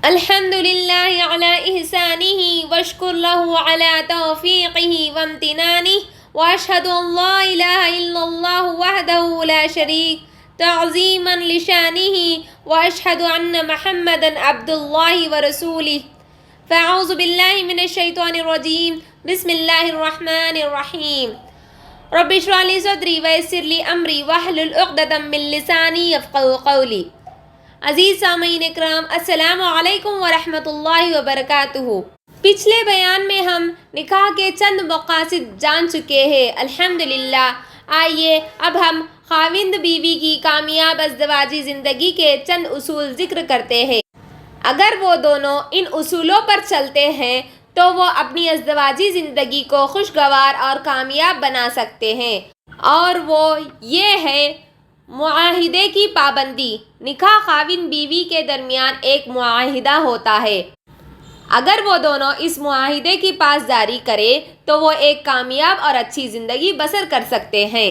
الحمد لله على إحسانه واشكر له على توفيقه وامتنانه وأشهد أن لا إله إلا الله وحده لا شريك تعظيما لشانه وأشهد أن محمدا عبد الله ورسوله فأعوذ بالله من الشيطان الرجيم بسم الله الرحمن الرحيم رب اشرح لي صدري ويسر لي أمري واحلل عقدة من لساني يفقهوا قولي. عزیز سامعین اکرام، السلام علیکم ورحمۃ اللہ وبرکاتہ۔ پچھلے بیان میں ہم نکاح کے چند مقاصد جان چکے ہیں الحمدللہ۔ آئیے اب ہم خاوند بیوی کی کامیاب ازدواجی زندگی کے چند اصول ذکر کرتے ہیں۔ اگر وہ دونوں ان اصولوں پر چلتے ہیں تو وہ اپنی ازدواجی زندگی کو خوشگوار اور کامیاب بنا سکتے ہیں، اور وہ یہ ہے معاہدے کی پابندی۔ نکاح خاوند بیوی کے درمیان ایک معاہدہ ہوتا ہے۔ اگر وہ دونوں اس معاہدے کی پاسداری کرے تو وہ ایک کامیاب اور اچھی زندگی بسر کر سکتے ہیں۔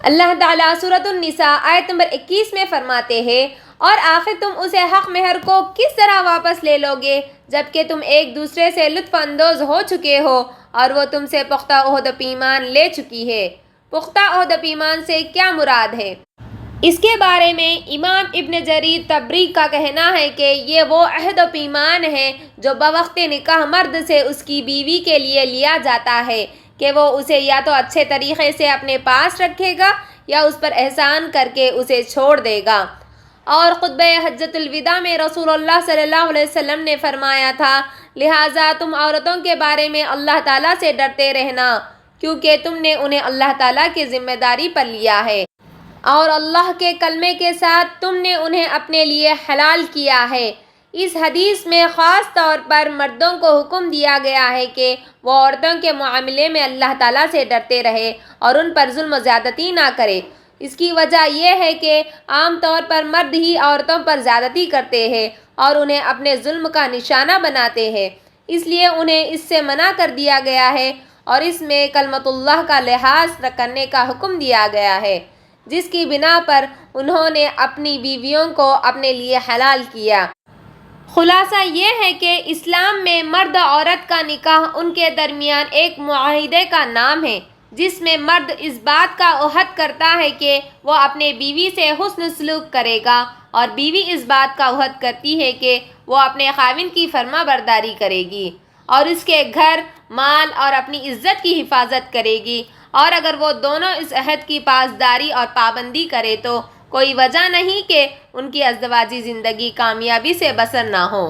اللہ تعالیٰ سورۃ النساء آیت نمبر 21 میں فرماتے ہیں، اور آخر تم اسے حق مہر کو کس طرح واپس لے لو گے جبکہ تم ایک دوسرے سے لطف اندوز ہو چکے ہو اور وہ تم سے پختہ عہد و پیمان لے چکی ہے۔ پختہ عہد و پیمان سے کیا مراد ہے؟ اس کے بارے میں امام ابن جریر طبری کا کہنا ہے کہ یہ وہ عہد و پیمان ہے جو بوقت نکاح مرد سے اس کی بیوی کے لیے لیا جاتا ہے کہ وہ اسے یا تو اچھے طریقے سے اپنے پاس رکھے گا یا اس پر احسان کر کے اسے چھوڑ دے گا۔ اور خطبہ حجۃ الوداع میں رسول اللہ صلی اللہ علیہ وسلم نے فرمایا تھا، لہٰذا تم عورتوں کے بارے میں اللہ تعالیٰ سے ڈرتے رہنا کیونکہ تم نے انہیں اللہ تعالیٰ کی ذمہ داری پر لیا ہے، اور اللہ کے کلمے کے ساتھ تم نے انہیں اپنے لیے حلال کیا ہے۔ اس حدیث میں خاص طور پر مردوں کو حکم دیا گیا ہے کہ وہ عورتوں کے معاملے میں اللہ تعالیٰ سے ڈرتے رہے اور ان پر ظلم و زیادتی نہ کرے۔ اس کی وجہ یہ ہے کہ عام طور پر مرد ہی عورتوں پر زیادتی کرتے ہیں اور انہیں اپنے ظلم کا نشانہ بناتے ہیں، اس لیے انہیں اس سے منع کر دیا گیا ہے اور اس میں کلمت اللہ کا لحاظ کرنے کا حکم دیا گیا ہے، جس کی بنا پر انہوں نے اپنی بیویوں کو اپنے لیے حلال کیا۔ خلاصہ یہ ہے کہ اسلام میں مرد اور عورت کا نکاح ان کے درمیان ایک معاہدے کا نام ہے، جس میں مرد اس بات کا عہد کرتا ہے کہ وہ اپنے بیوی سے حسن سلوک کرے گا اور بیوی اس بات کا عہد کرتی ہے کہ وہ اپنے خاوند کی فرما برداری کرے گی اور اس کے گھر، مال اور اپنی عزت کی حفاظت کرے گی، اور اگر وہ دونوں اس عہد کی پاسداری اور پابندی کرے تو کوئی وجہ نہیں کہ ان کی ازدواجی زندگی کامیابی سے بسر نہ ہو۔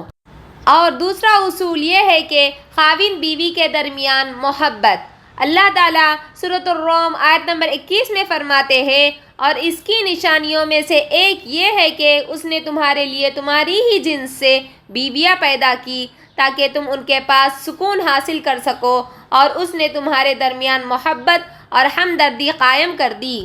اور دوسرا اصول یہ ہے کہ خاوند بیوی کے درمیان محبت۔ اللہ تعالیٰ سورۃ الروم آیت نمبر 21 میں فرماتے ہیں، اور اس کی نشانیوں میں سے ایک یہ ہے کہ اس نے تمہارے لیے تمہاری ہی جنس سے بیویاں پیدا کی تاکہ تم ان کے پاس سکون حاصل کر سکو، اور اس نے تمہارے درمیان محبت اور ہمدردی قائم کر دی۔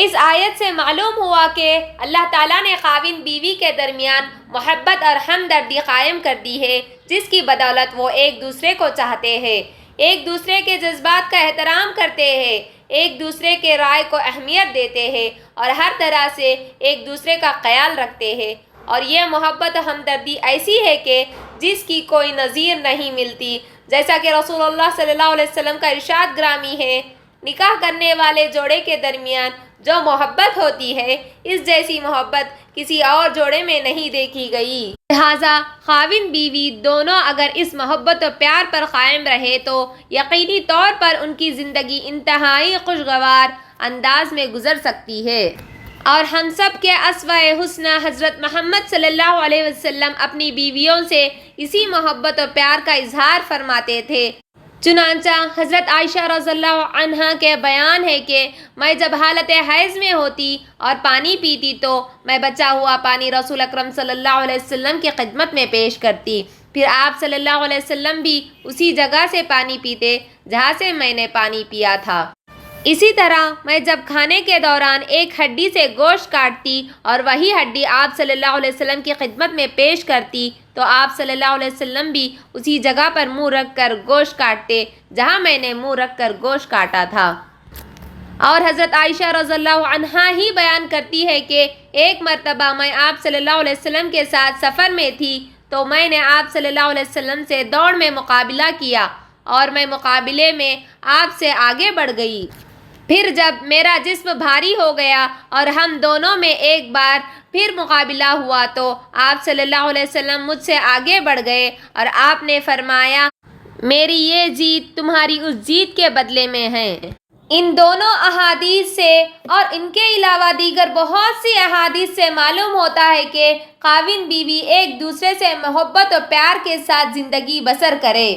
اس آیت سے معلوم ہوا کہ اللہ تعالیٰ نے خاوند بیوی کے درمیان محبت اور ہمدردی قائم کر دی ہے، جس کی بدولت وہ ایک دوسرے کو چاہتے ہیں، ایک دوسرے کے جذبات کا احترام کرتے ہیں، ایک دوسرے کے رائے کو اہمیت دیتے ہیں اور ہر طرح سے ایک دوسرے کا خیال رکھتے ہیں۔ اور یہ محبت و ہمدردی ایسی ہے کہ جس کی کوئی نظیر نہیں ملتی، جیسا کہ رسول اللہ صلی اللہ علیہ وسلم کا ارشاد گرامی ہے، نکاح کرنے والے جوڑے کے درمیان جو محبت ہوتی ہے اس جیسی محبت کسی اور جوڑے میں نہیں دیکھی گئی۔ لہٰذا خاوند بیوی دونوں اگر اس محبت و پیار پر قائم رہے تو یقینی طور پر ان کی زندگی انتہائی خوشگوار انداز میں گزر سکتی ہے۔ اور ہم سب کے اسوہ حسنہ حضرت محمد صلی اللہ علیہ وسلم اپنی بیویوں سے اسی محبت و پیار کا اظہار فرماتے تھے۔ چنانچہ حضرت عائشہ رضی اللہ عنہا کے بیان ہے کہ میں جب حالت حیض میں ہوتی اور پانی پیتی تو میں بچا ہوا پانی رسول اکرم صلی اللہ علیہ وسلم کی خدمت میں پیش کرتی، پھر آپ صلی اللہ علیہ وسلم بھی اسی جگہ سے پانی پیتے جہاں سے میں نے پانی پیا تھا۔ اسی طرح میں جب کھانے کے دوران ایک ہڈی سے گوشت کاٹتی اور وہی ہڈی آپ صلی اللہ علیہ وسلم کی خدمت میں پیش کرتی تو آپ صلی اللہ علیہ وسلم بھی اسی جگہ پر منہ رکھ کر گوشت کاٹتے جہاں میں نے منہ رکھ کر گوشت کاٹا تھا۔ اور حضرت عائشہ رضی اللہ عنہا ہی بیان کرتی ہے کہ ایک مرتبہ میں آپ صلی اللہ علیہ وسلم کے ساتھ سفر میں تھی تو میں نے آپ صلی اللہ علیہ وسلم سے دوڑ میں مقابلہ کیا اور میں مقابلے میں آپ سے آگے بڑھ گئی۔ پھر جب میرا جسم بھاری ہو گیا اور ہم دونوں میں ایک بار پھر مقابلہ ہوا تو آپ صلی اللہ علیہ وسلم مجھ سے آگے بڑھ گئے اور آپ نے فرمایا، میری یہ جیت تمہاری اس جیت کے بدلے میں ہے۔ ان دونوں احادیث سے اور ان کے علاوہ دیگر بہت سی احادیث سے معلوم ہوتا ہے کہ خاوند بیوی ایک دوسرے سے محبت اور پیار کے ساتھ زندگی بسر کرے،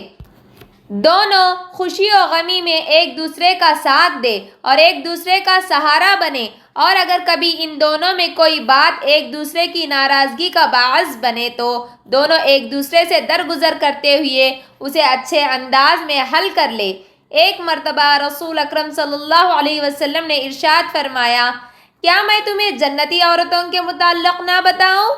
دونوں خوشی و غمی میں ایک دوسرے کا ساتھ دے اور ایک دوسرے کا سہارا بنے، اور اگر کبھی ان دونوں میں کوئی بات ایک دوسرے کی ناراضگی کا باعث بنے تو دونوں ایک دوسرے سے درگزر کرتے ہوئے اسے اچھے انداز میں حل کر لے۔ ایک مرتبہ رسول اکرم صلی اللہ علیہ وسلم نے ارشاد فرمایا، کیا میں تمہیں جنتی عورتوں کے متعلق نہ بتاؤں؟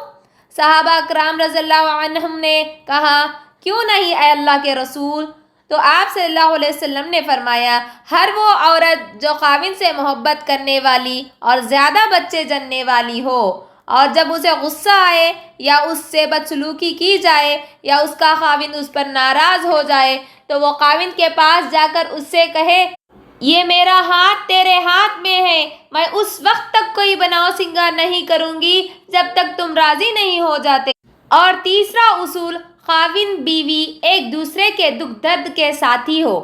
صحابہ کرام رضی اللہ عنہم نے کہا، کیوں نہیں اے اللہ کے رسول؟ تو آپ صلی اللہ علیہ وسلم نے فرمایا، ہر وہ عورت جو خاوند سے محبت کرنے والی اور زیادہ بچے جننے والی ہو، اور جب اسے غصہ آئے یا اس سے بدسلوکی کی جائے یا اس کا خاوند اس پر ناراض ہو جائے تو وہ خاوند کے پاس جا کر اس سے کہے، یہ میرا ہاتھ تیرے ہاتھ میں ہے، میں اس وقت تک کوئی بناؤ سنگار نہیں کروں گی جب تک تم راضی نہیں ہو جاتے۔ اور تیسرا اصول، خاوند بیوی ایک دوسرے کے دکھ درد کے ساتھی ہو۔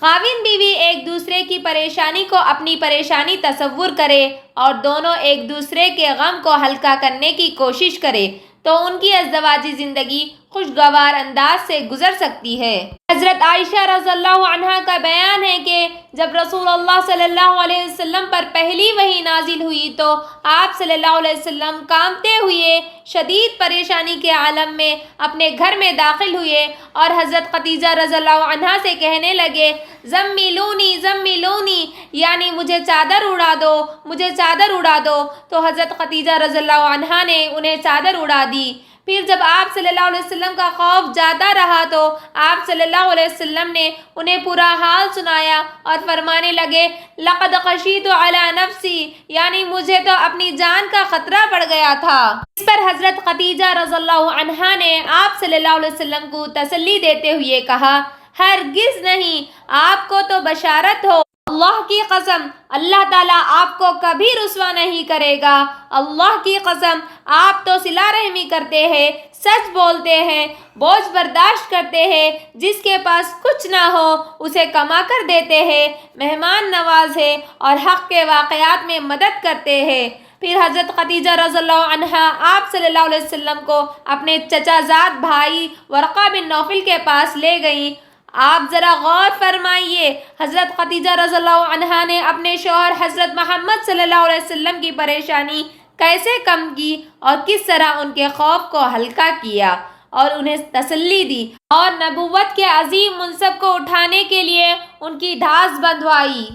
خاوند بیوی ایک دوسرے کی پریشانی کو اپنی پریشانی تصور کرے اور دونوں ایک دوسرے کے غم کو ہلکا کرنے کی کوشش کرے تو ان کی ازدواجی زندگی خوشگوار انداز سے گزر سکتی ہے۔ حضرت عائشہ رضی اللہ عنہا کا بیان ہے کہ جب رسول اللہ صلی اللہ علیہ وسلم پر پہلی وحی نازل ہوئی تو آپ صلی اللہ علیہ وسلم کانپتے ہوئے شدید پریشانی کے عالم میں اپنے گھر میں داخل ہوئے اور حضرت خدیجہ رضی اللہ عنہا سے کہنے لگے، زمیلونی زمیلونی، یعنی مجھے چادر اڑا دو، مجھے چادر اڑا دو۔ تو حضرت خدیجہ رضی اللہ عنہا نے انہیں چادر اڑا دی۔ پھر جب آپ صلی اللہ علیہ وسلم کا خوف جاتا رہا تو آپ صلی اللہ علیہ وسلم نے انہیں پورا حال سنایا اور فرمانے لگے، لقد خشیت علی نفسی، یعنی مجھے تو اپنی جان کا خطرہ پڑ گیا تھا۔ اس پر حضرت خدیجہ رضی اللہ عنہا نے آپ صلی اللہ علیہ وسلم کو تسلی دیتے ہوئے کہا، ہرگز نہیں، آپ کو تو بشارت ہو، اللہ کی قسم اللہ تعالیٰ آپ کو کبھی رسوا نہیں کرے گا۔ اللہ کی قسم آپ تو صلہ رحمی کرتے ہیں، سچ بولتے ہیں، بوجھ برداشت کرتے ہیں، جس کے پاس کچھ نہ ہو اسے کما کر دیتے ہیں، مہمان نواز ہیں اور حق کے واقعات میں مدد کرتے ہیں۔ پھر حضرت خدیجہ رضی اللہ عنہا آپ صلی اللہ علیہ وسلم کو اپنے چچا زاد بھائی ورقہ بن نوفل کے پاس لے گئیں۔ آپ ذرا غور فرمائیے، حضرت خدیجہ رضی اللہ عنہا نے اپنے شوہر حضرت محمد صلی اللہ علیہ وسلم کی پریشانی کیسے کم کی اور کس طرح ان کے خوف کو ہلکا کیا اور انہیں تسلی دی اور نبوت کے عظیم منصب کو اٹھانے کے لیے ان کی دھاس بندھوائی۔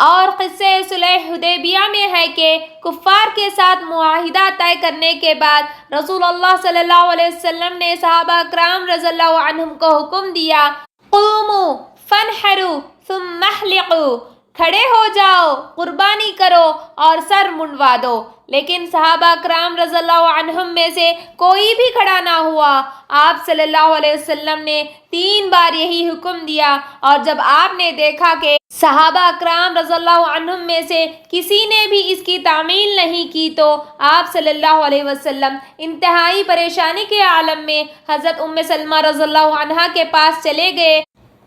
اور قصہ صلح حدیبیہ میں ہے کہ کفار کے ساتھ معاہدہ طے کرنے کے بعد رسول اللہ صلی اللہ علیہ وسلم نے صحابہ کرام رضی اللہ عنہم کو حکم دیا، قوموا فانحروا ثم احلقوا، کھڑے ہو جاؤ، قربانی کرو اور سر منڈوا دو۔ لیکن صحابہ کرام رضی اللہ عنہم میں سے کوئی بھی کھڑا نہ ہوا۔ آپ صلی اللہ علیہ وسلم نے 3 بار یہی حکم دیا، اور جب آپ نے دیکھا کہ صحابہ کرام رضی اللہ عنہم میں سے کسی نے بھی اس کی تعمیل نہیں کی تو آپ صلی اللہ علیہ وسلم انتہائی پریشانی کے عالم میں حضرت ام سلمہ رضی اللہ عنہا کے پاس چلے گئے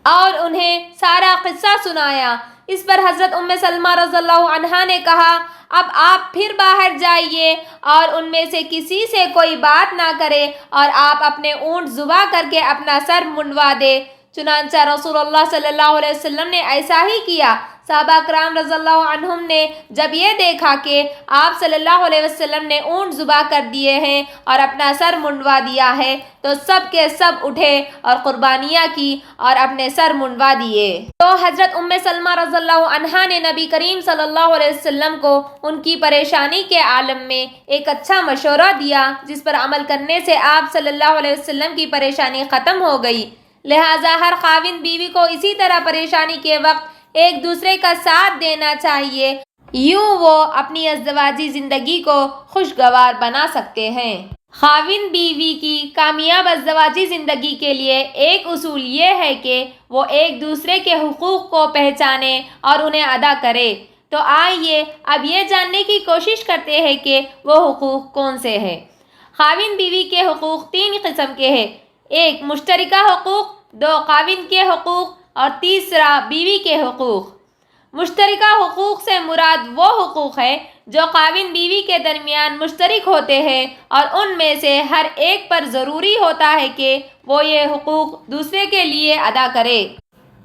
اور انہیں سارا قصہ سنایا۔ اس پر حضرت ام سلمہ رضی اللہ عنہا نے کہا، اب آپ پھر باہر جائیے اور ان میں سے کسی سے کوئی بات نہ کرے اور آپ اپنے اونٹ ذبح کر کے اپنا سر منڈوا دے۔ چنانچہ رسول اللہ صلی اللہ علیہ وسلم نے ایسا ہی کیا۔ صحابہ کرام رضی اللہ عنہم نے جب یہ دیکھا کہ آپ صلی اللہ علیہ وسلم نے اونٹ ذبح کر دیے ہیں اور اپنا سر منڈوا دیا ہے تو سب کے سب اٹھے اور قربانیاں کی اور اپنے سر منڈوا دیے۔ تو حضرت ام سلمہ رضی اللہ عنہا نے نبی کریم صلی اللہ علیہ وسلم کو ان کی پریشانی کے عالم میں ایک اچھا مشورہ دیا، جس پر عمل کرنے سے آپ صلی اللہ علیہ وسلم کی پریشانی ختم ہو گئی۔ لہٰذا ہر خاوند بیوی کو اسی طرح پریشانی کے وقت ایک دوسرے کا ساتھ دینا چاہیے، یوں وہ اپنی ازدواجی زندگی کو خوشگوار بنا سکتے ہیں۔ خاوند بیوی کی کامیاب ازدواجی زندگی کے لیے ایک اصول یہ ہے کہ وہ ایک دوسرے کے حقوق کو پہچانے اور انہیں ادا کرے۔ تو آئیے اب یہ جاننے کی کوشش کرتے ہیں کہ وہ حقوق کون سے ہیں۔ خاوند بیوی کے حقوق تین قسم کے ہیں: ایک مشترکہ حقوق، دو خاوند کے حقوق اور تیسرا بیوی کے حقوق۔ مشترکہ حقوق سے مراد وہ حقوق ہے جو خاوند بیوی کے درمیان مشترک ہوتے ہیں اور ان میں سے ہر ایک پر ضروری ہوتا ہے کہ وہ یہ حقوق دوسرے کے لیے ادا کرے۔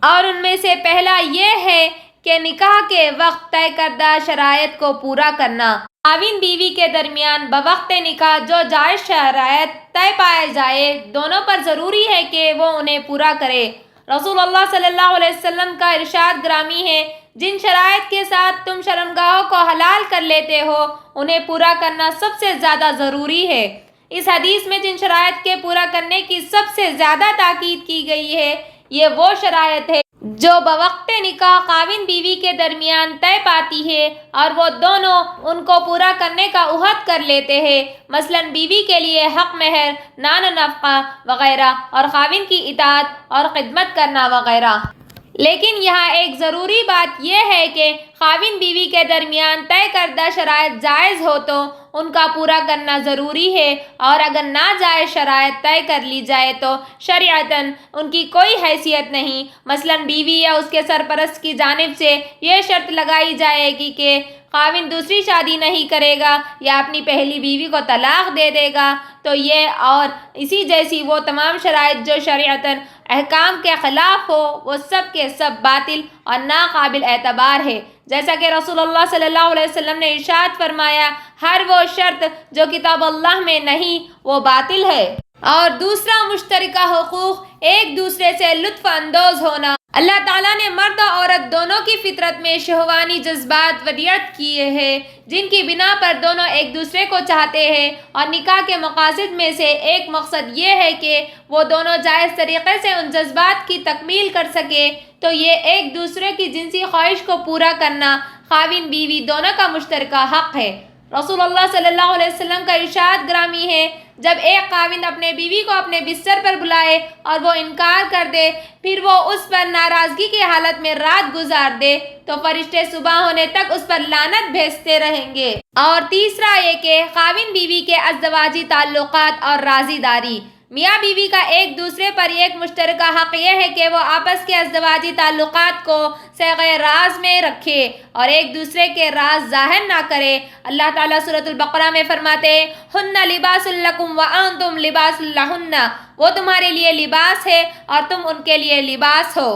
اور ان میں سے پہلا یہ ہے کہ نکاح کے وقت طے کردہ شرائط کو پورا کرنا۔ خاوند بیوی کے درمیان بوقت نکاح جو جائز شرائط طے پائے جائے، دونوں پر ضروری ہے کہ وہ انہیں پورا کرے۔ رسول اللہ صلی اللہ علیہ وسلم کا ارشاد گرامی ہے، جن شرائط کے ساتھ تم شرمگاہوں کو حلال کر لیتے ہو انہیں پورا کرنا سب سے زیادہ ضروری ہے۔ اس حدیث میں جن شرائط کے پورا کرنے کی سب سے زیادہ تاکید کی گئی ہے، یہ وہ شرائط ہے جو بوقت نکاح خاوند بیوی کے درمیان طے پاتی ہے اور وہ دونوں ان کو پورا کرنے کا عہد کر لیتے ہیں، مثلاً بیوی کے لیے حق مہر، نان و نفقہ وغیرہ، اور خاوند کی اطاعت اور خدمت کرنا وغیرہ۔ لیکن یہاں ایک ضروری بات یہ ہے کہ خاوند بیوی کے درمیان طے کردہ شرائط جائز ہو تو ان کا پورا کرنا ضروری ہے، اور اگر ناجائز شرائط طے کر لی جائے تو شرعتاً ان کی کوئی حیثیت نہیں۔ مثلاً بیوی یا اس کے سرپرست کی جانب سے یہ شرط لگائی جائے گی کہ خاوند دوسری شادی نہیں کرے گا یا اپنی پہلی بیوی کو طلاق دے دے گا، تو یہ اور اسی جیسی وہ تمام شرائط جو شرعتاً احکام کے خلاف ہو، وہ سب کے سب باطل اور ناقابل اعتبار ہے۔ جیسا کہ رسول اللہ صلی اللہ علیہ وسلم نے ارشاد فرمایا، ہر وہ شرط جو کتاب اللہ میں نہیں وہ باطل ہے۔ اور دوسرا مشترکہ حقوق، ایک دوسرے سے لطف اندوز ہونا۔ اللہ تعالیٰ نے مرد و عورت دونوں کی فطرت میں شہوانی جذبات ودیعت کیے ہیں، جن کی بنا پر دونوں ایک دوسرے کو چاہتے ہیں، اور نکاح کے مقاصد میں سے ایک مقصد یہ ہے کہ وہ دونوں جائز طریقے سے ان جذبات کی تکمیل کر سکے۔ تو یہ ایک دوسرے کی جنسی خواہش کو پورا کرنا خاوند بیوی دونوں کا مشترکہ حق ہے۔ رسول اللہ صلی اللہ علیہ وسلم کا ارشاد گرامی ہے، جب ایک خاوند اپنے بیوی کو اپنے بستر پر بلائے اور وہ انکار کر دے، پھر وہ اس پر ناراضگی کی حالت میں رات گزار دے، تو فرشتے صبح ہونے تک اس پر لعنت بھیجتے رہیں گے۔ اور تیسرا یہ کہ خاوند بیوی کے ازدواجی تعلقات اور رازی داری۔ میاں بیوی کا ایک دوسرے پر ایک مشترکہ حق یہ ہے کہ وہ آپس کے ازدواجی تعلقات کو صیغہ راز میں رکھے اور ایک دوسرے کے راز ظاہر نہ کرے۔ اللہ تعالیٰ سورۃ البقرہ میں فرماتے ہیں، ہن لباس لکم وانتم لباس لہن، وہ تمہارے لیے لباس ہے اور تم ان کے لیے لباس ہو۔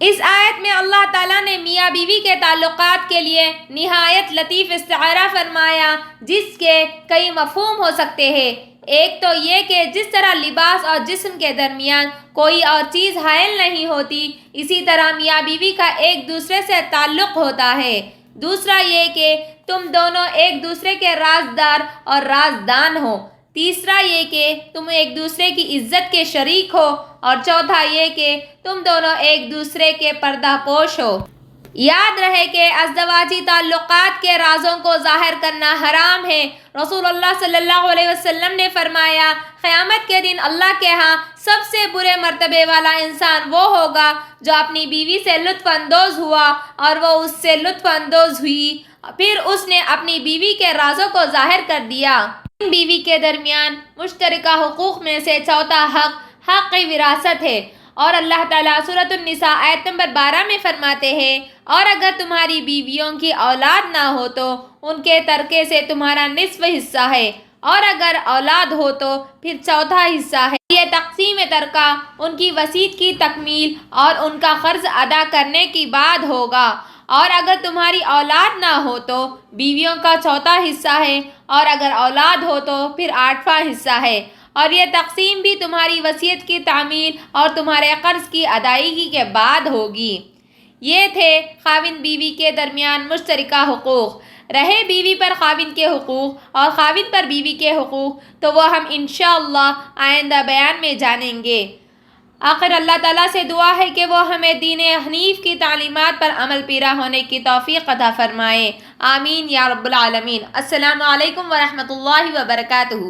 اس آیت میں اللہ تعالیٰ نے میاں بیوی کے تعلقات کے لیے نہایت لطیف استعارہ فرمایا، جس کے کئی مفہوم ہو سکتے ہیں۔ ایک تو یہ کہ جس طرح لباس اور جسم کے درمیان کوئی اور چیز حائل نہیں ہوتی، اسی طرح میاں بیوی کا ایک دوسرے سے تعلق ہوتا ہے۔ دوسرا یہ کہ تم دونوں ایک دوسرے کے رازدار اور رازدان ہو۔ تیسرا یہ کہ تم ایک دوسرے کی عزت کے شریک ہو، اور چوتھا یہ کہ تم دونوں ایک دوسرے کے پردہ پوش ہو۔ یاد رہے کہ ازدواجی تعلقات کے رازوں کو ظاہر کرنا حرام ہے۔ رسول اللہ صلی اللہ علیہ وسلم نے فرمایا، قیامت کے دن اللہ کے ہاں سب سے برے مرتبے والا انسان وہ ہوگا جو اپنی بیوی سے لطف اندوز ہوا اور وہ اس سے لطف اندوز ہوئی، پھر اس نے اپنی بیوی کے رازوں کو ظاہر کر دیا۔ بیوی کے درمیان مشترکہ حقوق میں سے چوتھا حق وراثت ہے، اور اللہ تعالیٰ سورۃ النساء آیت نمبر 12 میں فرماتے ہیں، اور اگر تمہاری بیویوں کی اولاد نہ ہو تو ان کے ترکے سے تمہارا نصف حصہ ہے، اور اگر اولاد ہو تو پھر چوتھا حصہ ہے۔ یہ تقسیم ترکہ ان کی وصیت کی تکمیل اور ان کا قرض ادا کرنے کے بعد ہوگا، اور اگر تمہاری اولاد نہ ہو تو بیویوں کا چوتھا حصہ ہے، اور اگر اولاد ہو تو پھر 8واں حصہ ہے، اور یہ تقسیم بھی تمہاری وصیت کی تعمیل اور تمہارے قرض کی ادائیگی کے بعد ہوگی۔ یہ تھے خاوند بیوی کے درمیان مشترکہ حقوق۔ رہے بیوی پر خاوند کے حقوق اور خاوند پر بیوی کے حقوق، تو وہ ہم انشاءاللہ آئندہ بیان میں جانیں گے۔ آخر اللہ تعالیٰ سے دعا ہے کہ وہ ہمیں دین حنیف کی تعلیمات پر عمل پیرا ہونے کی توفیق عطا فرمائے۔ آمین یا رب العالمین۔ السلام علیکم ورحمۃ اللہ وبرکاتہ۔